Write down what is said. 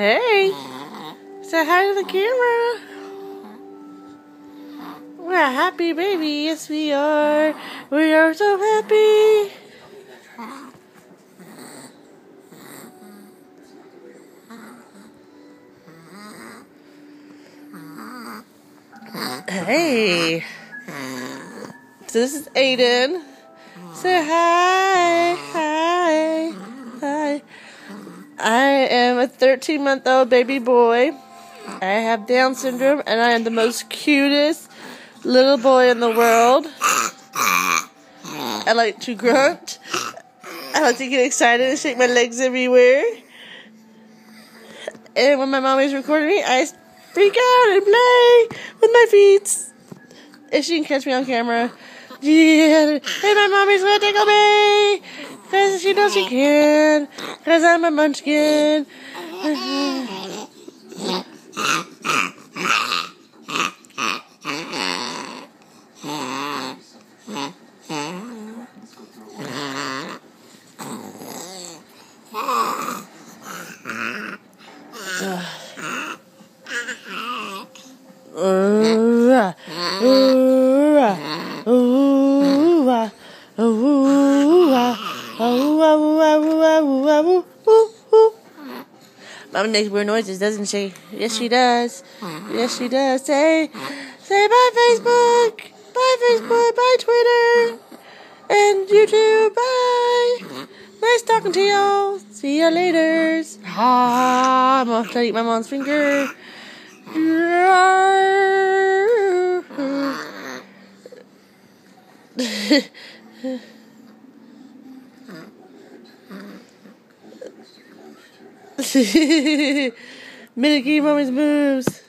Hey, say hi to the camera. We're a happy baby, yes we are. We are so happy. Hey, so this is Aidin. Say hi, hi, hi. I am a 13-month-old baby boy. I have Down syndrome, and I am the most cutest little boy in the world. I like to grunt. I like to get excited and shake my legs everywhere. And when my mommy's recording me, I freak out and play with my feet. If she can catch me on camera. Yeah. Hey, my mommy's gonna tickle me! Because she knows she can. Because I'm a munchkin. Mama makes weird noises, doesn't she? Yes, she does. Yes, she does. Say bye, Facebook. Bye, Facebook. Bye, Twitter. And YouTube. Bye. Nice talking to y'all. See ya later. I'm going to eat my mom's finger. Mimicking mommy's moves.